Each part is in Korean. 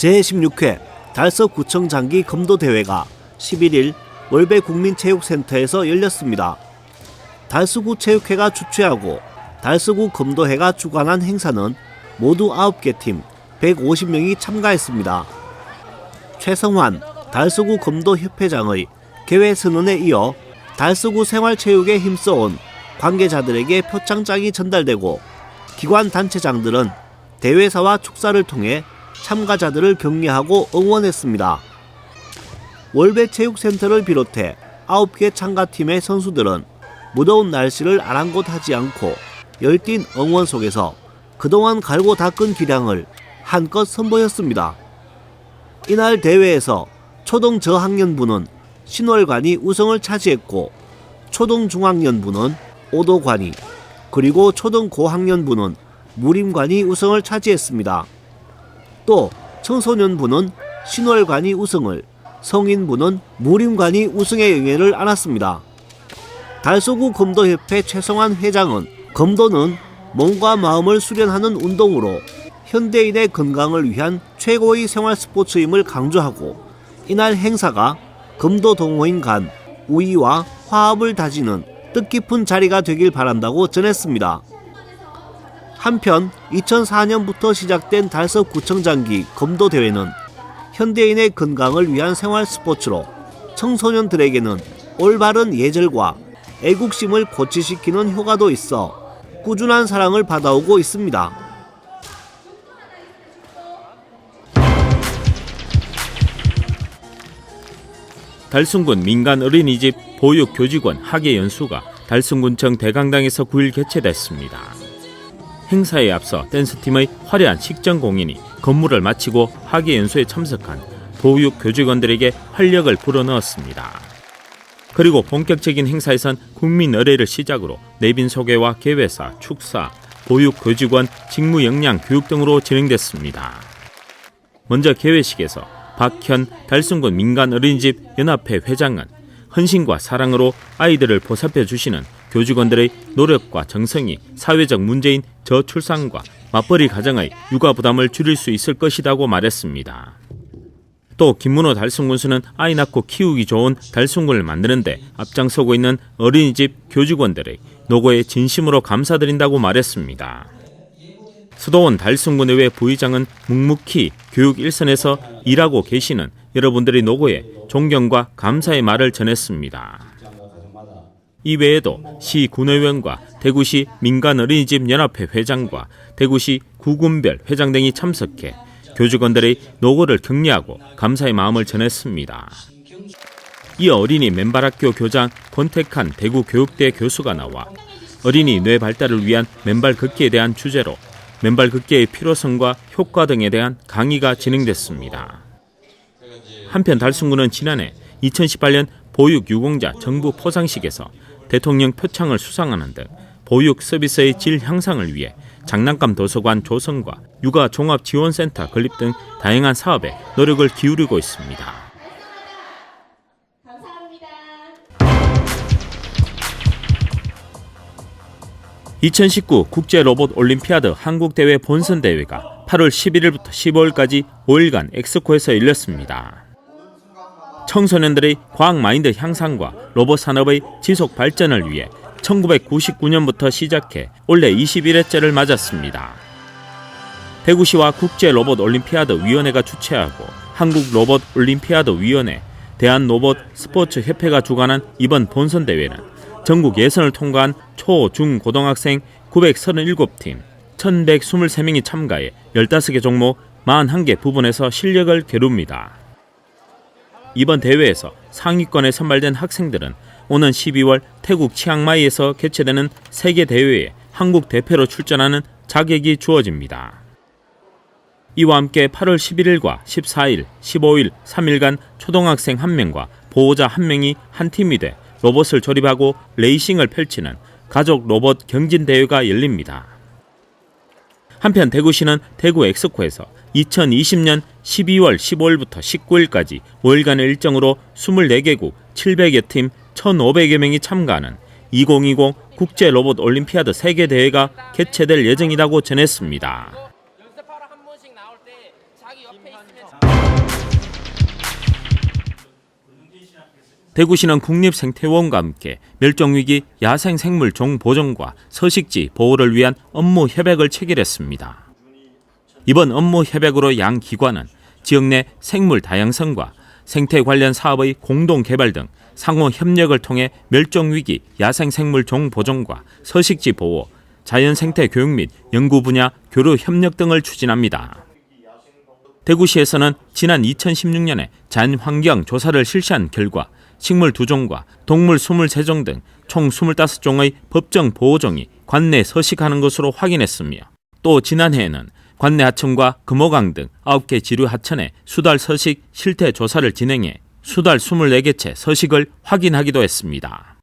제16회 달서구청 장기 검도 대회가 11일 월배국민체육센터에서 열렸습니다. 달서구 체육회가 주최하고 달서구 검도회가 주관한 행사는 모두 9개 팀 150명이 참가했습니다. 최성환 달서구 검도협회장의 개회 선언에 이어 달서구 생활체육에 힘써온 관계자들에게 표창장이 전달되고 기관 단체장들은 대회사와 축사를 통해 참가자들을 격려하고 응원했습니다. 월배체육센터를 비롯해 9개 참가팀의 선수들은 무더운 날씨를 아랑곳하지 않고 열띤 응원 속에서 그동안 갈고 닦은 기량을 한껏 선보였습니다. 이날 대회에서 초등 저학년부는 신월관이 우승을 차지했고 초등중학년부는 오도관이 그리고 초등 고학년부는 무림관이 우승을 차지했습니다. 또 청소년부는 신월관이 우승을, 성인부는 무림관이 우승의 영예를 안았습니다. 달서구 검도협회 최성환 회장은 검도는 몸과 마음을 수련하는 운동으로 현대인의 건강을 위한 최고의 생활 스포츠임을 강조하고 이날 행사가 검도 동호인 간 우위와 화합을 다지는 뜻깊은 자리가 되길 바란다고 전했습니다. 한편 2004년부터 시작된 달서구청장기 검도대회는 현대인의 건강을 위한 생활 스포츠로 청소년들에게는 올바른 예절과 애국심을 고취시키는 효과도 있어 꾸준한 사랑을 받아오고 있습니다. 달순군 민간 어린이집 보육교직원 학예연수가 달순군청 대강당에서 9일 개최됐습니다. 행사에 앞서 댄스팀의 화려한 식전 공연이 건물을 마치고 학예연수에 참석한 보육교직원들에게 활력을 불어넣었습니다. 그리고 본격적인 행사에선 국민의례를 시작으로 내빈 소개와 개회사, 축사, 보육교직원 직무 역량 교육 등으로 진행됐습니다. 먼저 개회식에서 박현 달순군 민간어린이집 연합회 회장은 헌신과 사랑으로 아이들을 보살펴 주시는 교직원들의 노력과 정성이 사회적 문제인 저출산과 맞벌이 가정의 육아 부담을 줄일 수 있을 것이라고 말했습니다. 또 김문호 달순군수는 아이 낳고 키우기 좋은 달순군을 만드는데 앞장서고 있는 어린이집 교직원들의 노고에 진심으로 감사드린다고 말했습니다. 수도원 달순군의회 부의장은 묵묵히 교육 일선에서 일하고 계시는 여러분들의 노고에 존경과 감사의 말을 전했습니다. 이외에도 시 군의원과 대구시 민간어린이집 연합회 회장과 대구시 구군별 회장 등이 참석해 교직원들의 노고를 격려하고 감사의 마음을 전했습니다. 이어 어린이 맨발학교 교장 권택한 대구교육대 교수가 나와 어린이 뇌 발달을 위한 맨발 걷기에 대한 주제로 맨발 걷기의 필요성과 효과 등에 대한 강의가 진행됐습니다. 한편 달순군은 지난해 2018년 보육유공자 정부 포상식에서 대통령 표창을 수상하는 등 보육 서비스의 질 향상을 위해 장난감 도서관 조성과 육아 종합지원센터 건립 등 다양한 사업에 노력을 기울이고 있습니다. 2019 국제로봇올림피아드 한국대회 본선대회가 8월 11일부터 15일까지 5일간 엑스코에서 열렸습니다. 청소년들의 과학 마인드 향상과 로봇 산업의 지속 발전을 위해 1999년부터 시작해 올해 21회째를 맞았습니다. 대구시와 국제로봇올림피아드위원회가 주최하고 한국로봇올림피아드위원회, 대한로봇스포츠협회가 주관한 이번 본선대회는 전국 예선을 통과한 초, 중, 고등학생 937팀, 1123명이 참가해 15개 종목 41개 부분에서 실력을 겨룹니다. 이번 대회에서 상위권에 선발된 학생들은 오는 12월 태국 치앙마이에서 개최되는 세계대회에 한국 대표로 출전하는 자격이 주어집니다. 이와 함께 8월 11일과 14일, 15일 3일간 초등학생 1명과 보호자 1명이 한 팀이 돼 로봇을 조립하고 레이싱을 펼치는 가족 로봇 경진대회가 열립니다. 한편 대구시는 대구 엑스코에서 2020년 12월 15일부터 19일까지 5일간의 일정으로 24개국 700여 팀 1,500여 명이 참가하는 2020 국제로봇올림피아드 세계대회가 개최될 예정이라고 전했습니다. 대구시는 국립생태원과 함께 멸종위기 야생생물 종보존과 서식지 보호를 위한 업무 협약을 체결했습니다. 이번 업무 협약으로 양 기관은 지역 내 생물 다양성과 생태 관련 사업의 공동 개발 등 상호 협력을 통해 멸종위기 야생생물 종보존과 서식지 보호, 자연생태 교육 및 연구 분야 교류 협력 등을 추진합니다. 대구시에서는 지난 2016년에 자연환경 조사를 실시한 결과 식물 2종과 동물 23종 등 총 25종의 법정 보호종이 관내에 서식하는 것으로 확인했으며 또 지난해에는 관내 하천과 금호강 등 9개 지류 하천에 수달 서식 실태 조사를 진행해 수달 24개체 서식을 확인하기도 했습니다.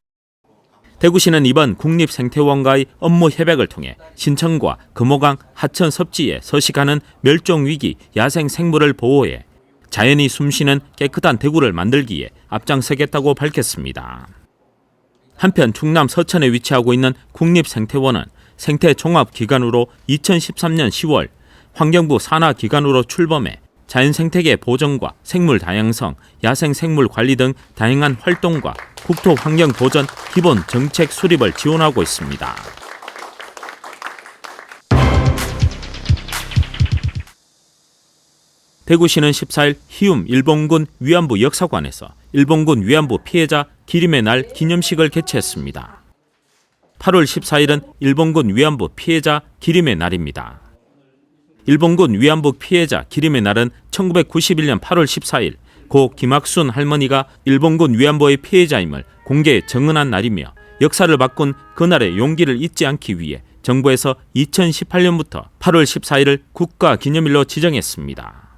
대구시는 이번 국립생태원과의 업무 협약을 통해 신천과 금호강 하천 섭지에 서식하는 멸종위기 야생생물을 보호해 자연이 숨쉬는 깨끗한 대구를 만들기에 앞장서겠다고 밝혔습니다. 한편 충남 서천에 위치하고 있는 국립생태원은 생태종합기관으로 2013년 10월 환경부 산하기관으로 출범해 자연생태계 보전과 생물 다양성, 야생생물 관리 등 다양한 활동과 국토환경보전 기본 정책 수립을 지원하고 있습니다. 대구시는 14일 희움 일본군 위안부 역사관에서 일본군 위안부 피해자 기림의 날 기념식을 개최했습니다. 8월 14일은 일본군 위안부 피해자 기림의 날입니다. 일본군 위안부 피해자 기림의 날은 1991년 8월 14일 고 김학순 할머니가 일본군 위안부의 피해자임을 공개 증언한 날이며 역사를 바꾼 그날의 용기를 잊지 않기 위해 정부에서 2018년부터 8월 14일을 국가기념일로 지정했습니다.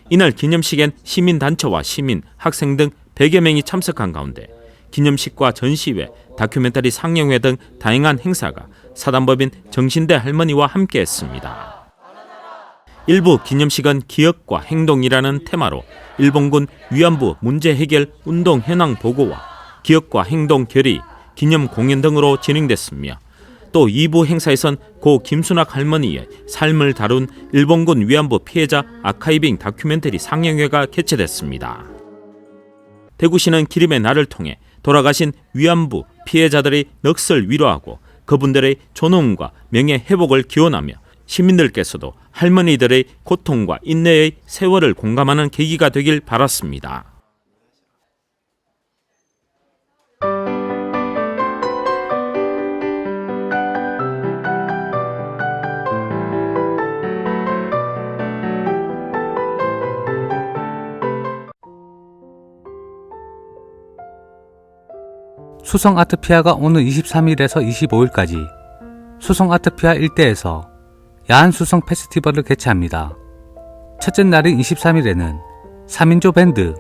이날 기념식엔 시민단체와 시민, 학생 등 100여 명이 참석한 가운데 기념식과 전시회, 다큐멘터리 상영회 등 다양한 행사가 사단법인 정신대 할머니와 함께했습니다. 일부 기념식은 기억과 행동이라는 테마로 일본군 위안부 문제 해결 운동 현황 보고와 기억과 행동 결의, 기념 공연 등으로 진행됐으며 또 2부 행사에선 고 김순학 할머니의 삶을 다룬 일본군 위안부 피해자 아카이빙 다큐멘터리 상영회가 개최됐습니다. 대구시는 기림의 날을 통해 돌아가신 위안부 피해자들의 넋을 위로하고 그분들의 존엄과 명예 회복을 기원하며 시민들께서도 할머니들의 고통과 인내의 세월을 공감하는 계기가 되길 바랐습니다. 수성 아트피아가 오는 23일에서 25일까지 수성 아트피아 일대에서 야한 수성 페스티벌을 개최합니다. 첫째 날인 23일에는 3인조 밴드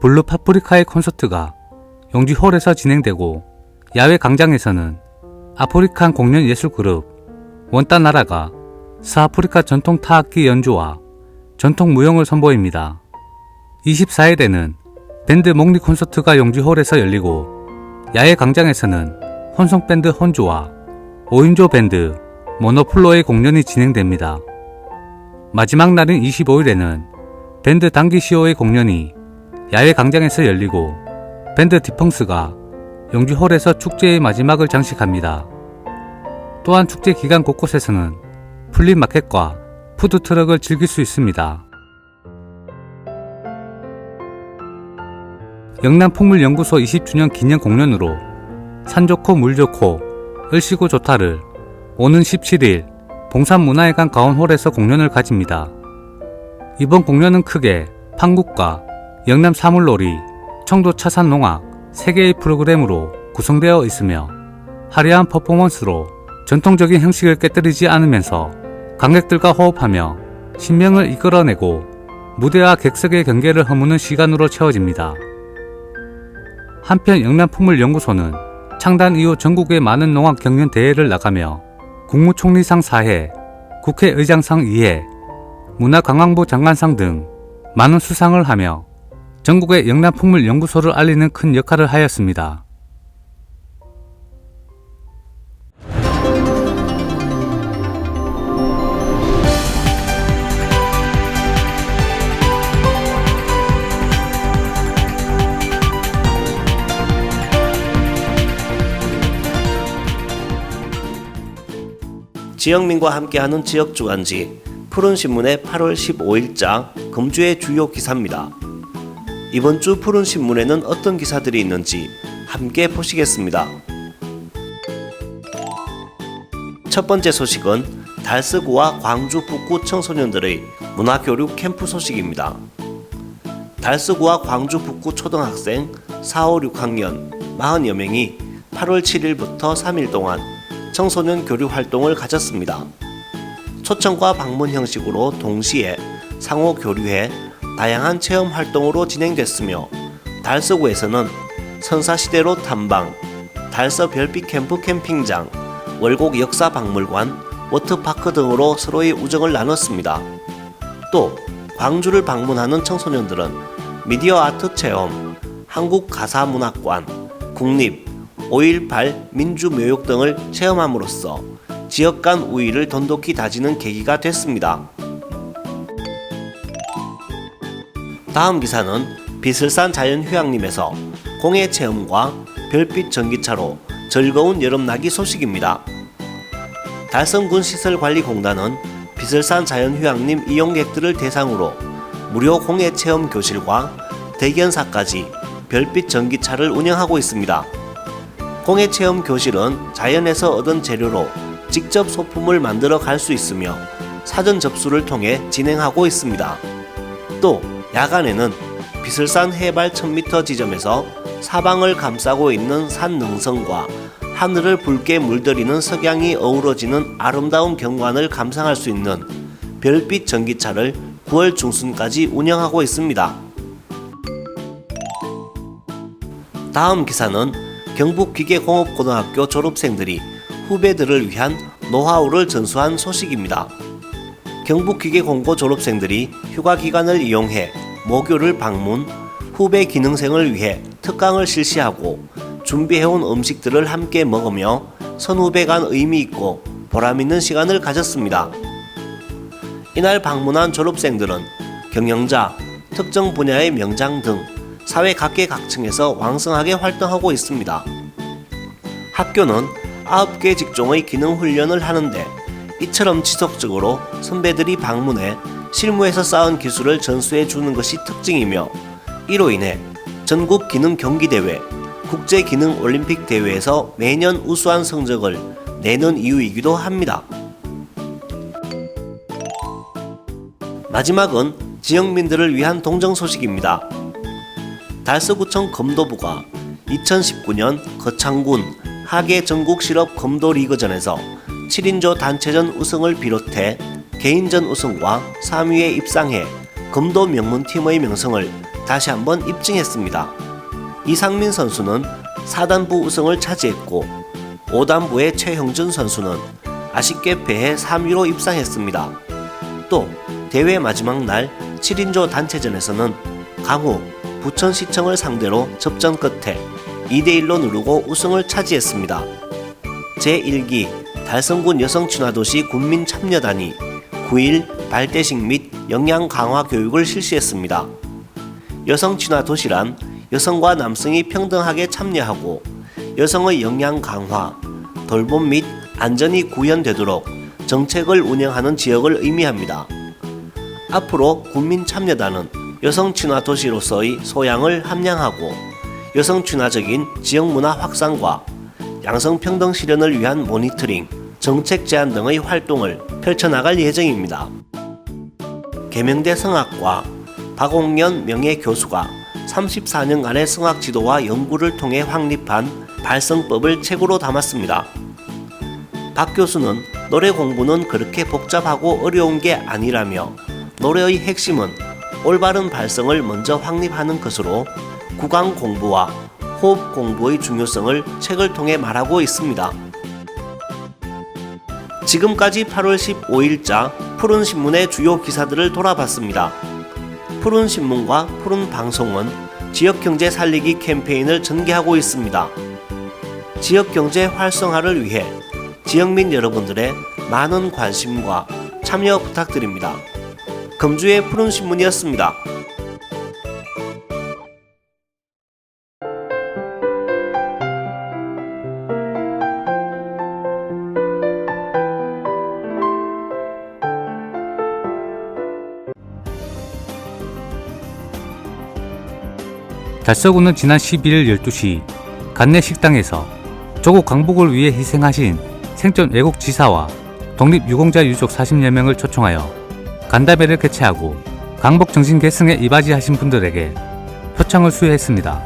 블루 파프리카의 콘서트가 용지홀에서 진행되고 야외 광장에서는 아프리칸 공연 예술 그룹 원따나라가 서아프리카 전통 타악기 연주와 전통 무용을 선보입니다. 24일에는 밴드 목리 콘서트가 용지홀에서 열리고 야외 광장에서는 혼성밴드 혼주와 5인조 밴드 모노플로의 공연이 진행됩니다. 마지막 날인 25일에는 밴드 당기시오의 공연이 야외 광장에서 열리고 밴드 디펑스가 용주홀에서 축제의 마지막을 장식합니다. 또한 축제 기간 곳곳에서는 플리마켓과 푸드트럭을 즐길 수 있습니다. 영남풍물연구소 20주년 기념 공연으로 산 좋고 물 좋고 을씨고 좋다를 오는 17일 봉산문화회관 가온홀에서 공연을 가집니다. 이번 공연은 크게 판국과 영남 사물놀이, 청도 차산농악 3개의 프로그램으로 구성되어 있으며 화려한 퍼포먼스로 전통적인 형식을 깨뜨리지 않으면서 관객들과 호흡하며 신명을 이끌어내고 무대와 객석의 경계를 허무는 시간으로 채워집니다. 한편 영남풍물연구소는 창단 이후 전국의 많은 농악 경연 대회를 나가며 국무총리상 4회, 국회의장상 2회, 문화관광부 장관상 등 많은 수상을 하며 전국의 영남풍물연구소를 알리는 큰 역할을 하였습니다. 지역민과 함께하는 지역주간지 푸른신문의 8월 15일자 금주의 주요 기사입니다. 이번 주 푸른신문에는 어떤 기사들이 있는지 함께 보시겠습니다. 첫 번째 소식은 달서구와 광주 북구 청소년들의 문화교류 캠프 소식입니다. 달서구와 광주 북구 초등학생 4, 5, 6학년 40여 명이 8월 7일부터 3일 동안 청소년 교류 활동을 가졌습니다. 초청과 방문 형식으로 동시에 상호 교류해 다양한 체험 활동으로 진행됐으며 달서구에서는 선사시대로 탐방, 달서 별빛 캠프 캠핑장, 월곡 역사박물관, 워터파크 등으로 서로의 우정을 나눴습니다. 또 광주를 방문하는 청소년들은 미디어 아트 체험, 한국가사문학관, 국립, 5.18 민주묘역 등을 체험함으로써 지역 간 우위를 돈독히 다지는 계기가 됐습니다. 다음 기사는 비슬산 자연휴양림에서 공예 체험과 별빛 전기차로 즐거운 여름나기 소식입니다. 달성군 시설관리공단은 비슬산 자연휴양림 이용객들을 대상으로 무료 공예 체험 교실과 대견사까지 별빛 전기차를 운영하고 있습니다. 공예 체험 교실은 자연에서 얻은 재료로 직접 소품을 만들어 갈 수 있으며 사전 접수를 통해 진행하고 있습니다. 또 야간에는 비슬산 해발 1000m 지점에서 사방을 감싸고 있는 산 능선과 하늘을 붉게 물들이는 석양이 어우러지는 아름다운 경관을 감상할 수 있는 별빛 전기차를 9월 중순까지 운영하고 있습니다. 다음 기사는 경북기계공업고등학교 졸업생들이 후배들을 위한 노하우를 전수한 소식입니다. 경북기계공고 졸업생들이 휴가 기간을 이용해 모교를 방문, 후배 기능생을 위해 특강을 실시하고 준비해온 음식들을 함께 먹으며 선후배 간 의미 있고 보람 있는 시간을 가졌습니다. 이날 방문한 졸업생들은 경영자, 특정 분야의 명장 등 사회 각계각층에서 왕성하게 활동하고 있습니다. 학교는 9개 직종의 기능 훈련을 하는데 이처럼 지속적으로 선배들이 방문해 실무에서 쌓은 기술을 전수해 주는 것이 특징이며 이로 인해 전국 기능 경기대회, 국제 기능 올림픽 대회에서 매년 우수한 성적을 내는 이유이기도 합니다. 마지막은 지역민들을 위한 동정 소식입니다. 달서구청 검도부가 2019년 거창군 하계 전국 실업 검도 리그전에서 7인조 단체전 우승을 비롯해 개인전 우승과 3위에 입상해 검도 명문팀의 명성을 다시 한번 입증했습니다. 이상민 선수는 4단부 우승을 차지했고 5단부의 최형준 선수는 아쉽게 패해 3위로 입상했습니다. 또 대회 마지막 날 7인조 단체전에서는 강호, 부천시청을 상대로 접전 끝에 2대1로 누르고 우승을 차지했습니다. 제1기 달성군 여성친화도시 군민참여단이 9일 발대식 및 역량 강화 교육을 실시했습니다. 여성친화도시란 여성과 남성이 평등하게 참여하고 여성의 역량 강화, 돌봄 및 안전이 구현되도록 정책을 운영하는 지역을 의미합니다. 앞으로 군민참여단은 여성친화도시로서의 소양을 함양하고 여성친화적인 지역문화 확산과 양성평등 실현을 위한 모니터링, 정책 제안 등의 활동을 펼쳐나갈 예정입니다. 계명대 성악과 박옥년 명예교수가 34년간의 성악 지도와 연구를 통해 확립한 발성법을 책으로 담았습니다. 박 교수는 노래 공부는 그렇게 복잡하고 어려운 게 아니라며 노래의 핵심은 올바른 발성을 먼저 확립하는 것으로 구강 공부와 호흡 공부의 중요성을 책을 통해 말하고 있습니다. 지금까지 8월 15일자 푸른신문의 주요 기사들을 돌아봤습니다. 푸른신문과 푸른방송은 지역경제 살리기 캠페인을 전개하고 있습니다. 지역경제 활성화를 위해 지역민 여러분들의 많은 관심과 참여 부탁드립니다. 금주의 푸른신문이었습니다. 달서구는 지난 12일 12시 관내 식당에서 조국 강복을 위해 희생하신 생존 외국 지사와 독립유공자 유족 40여 명을 초청하여 간담회를 개최하고 강복 정신 계승에 이바지하신 분들에게 표창을 수여했습니다.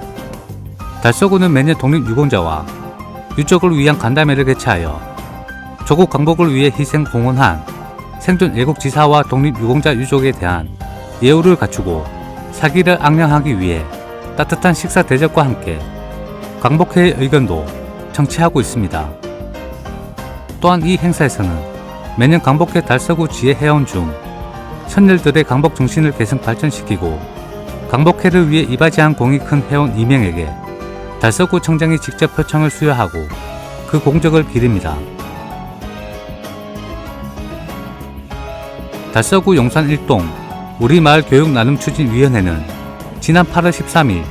달서구는 매년 독립유공자와 유족을 위한 간담회를 개최하여 조국 강복을 위해 희생 공헌한 생존 외국 지사와 독립유공자 유족에 대한 예우를 갖추고 사기를 악령하기 위해 따뜻한 식사 대접과 함께 강복회의 의견도 청취하고 있습니다. 또한 이 행사에서는 매년 강복회 달서구 지혜 회원 중 선열들의 강복 정신을 계승 발전시키고 강복회를 위해 이바지한 공이 큰 회원 2명에게 달서구 청장이 직접 표창을 수여하고 그 공적을 기립니다. 달서구 용산 1동 우리마을 교육나눔추진위원회는 지난 8월 13일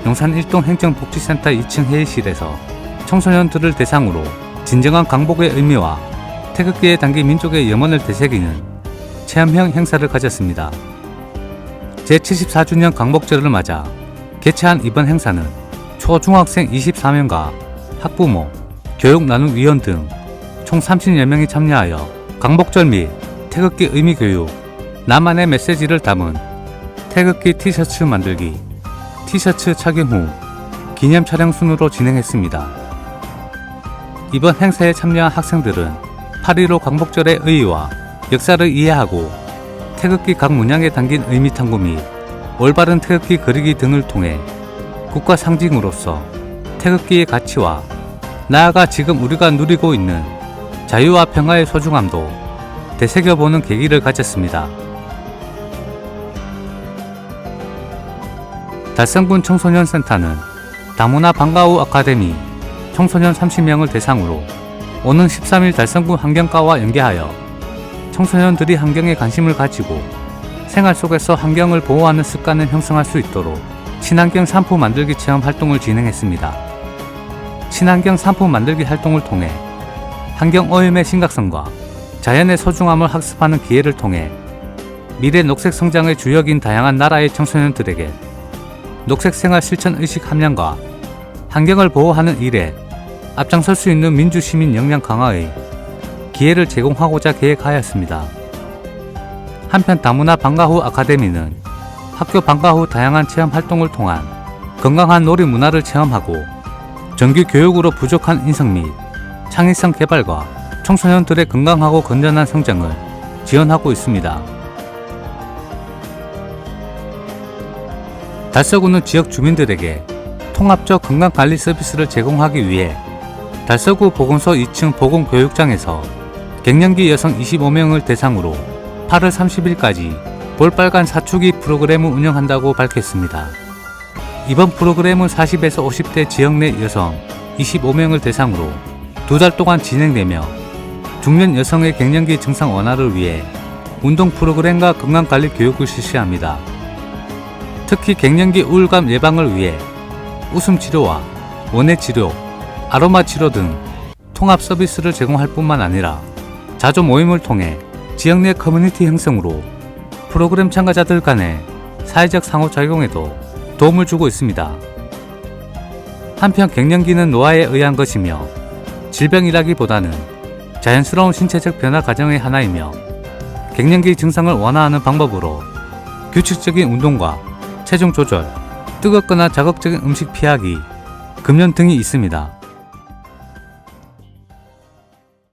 용산 1동 행정복지센터 2층 회의실에서 청소년들을 대상으로 진정한 강복의 의미와 태극기에 담긴 민족의 염원을 되새기는 체험형 행사를 가졌습니다. 제74주년 강복절을 맞아 개최한 이번 행사는 초중학생 24명과 학부모, 교육나눔위원 등 총 30여 명이 참여하여 강복절 및 태극기 의미 교육, 나만의 메시지를 담은 태극기 티셔츠 만들기, 티셔츠 착용 후 기념 촬영 순으로 진행했습니다. 이번 행사에 참여한 학생들은 8.15 강복절의 의의와 역사를 이해하고 태극기 각 문양에 담긴 의미 탐구 및 올바른 태극기 그리기 등을 통해 국가 상징으로서 태극기의 가치와 나아가 지금 우리가 누리고 있는 자유와 평화의 소중함도 되새겨보는 계기를 가졌습니다. 달성군 청소년센터는 다문화 방과후 아카데미 청소년 30명을 대상으로 오는 13일 달성군 환경과와 연계하여 청소년들이 환경에 관심을 가지고 생활 속에서 환경을 보호하는 습관을 형성할 수 있도록 친환경 상품 만들기 체험 활동을 진행했습니다. 친환경 상품 만들기 활동을 통해 환경오염의 심각성과 자연의 소중함을 학습하는 기회를 통해 미래 녹색 성장의 주역인 다양한 나라의 청소년들에게 녹색 생활 실천 의식 함량과 환경을 보호하는 일에 앞장설 수 있는 민주시민 역량 강화의 기회를 제공하고자 계획하였습니다. 한편 다문화 방과 후 아카데미는 학교 방과 후 다양한 체험 활동을 통한 건강한 놀이 문화를 체험하고 정규 교육으로 부족한 인성 및 창의성 개발과 청소년들의 건강하고 건전한 성장을 지원하고 있습니다. 달서구는 지역 주민들에게 통합적 건강관리 서비스를 제공하기 위해 달서구 보건소 2층 보건교육장에서 갱년기 여성 25명을 대상으로 8월 30일까지 볼빨간 사춘기 프로그램을 운영한다고 밝혔습니다. 이번 프로그램은 40에서 50대 지역 내 여성 25명을 대상으로 2달 동안 진행되며 중년 여성의 갱년기 증상 완화를 위해 운동 프로그램과 건강관리 교육을 실시합니다. 특히 갱년기 우울감 예방을 위해 웃음치료와 원예치료, 아로마치료 등 통합 서비스를 제공할 뿐만 아니라 자조 모임을 통해 지역 내 커뮤니티 형성으로 프로그램 참가자들 간의 사회적 상호작용에도 도움을 주고 있습니다. 한편 갱년기는 노화에 의한 것이며 질병이라기보다는 자연스러운 신체적 변화 과정의 하나이며 갱년기 증상을 완화하는 방법으로 규칙적인 운동과 체중 조절, 뜨겁거나 자극적인 음식 피하기, 금연 등이 있습니다.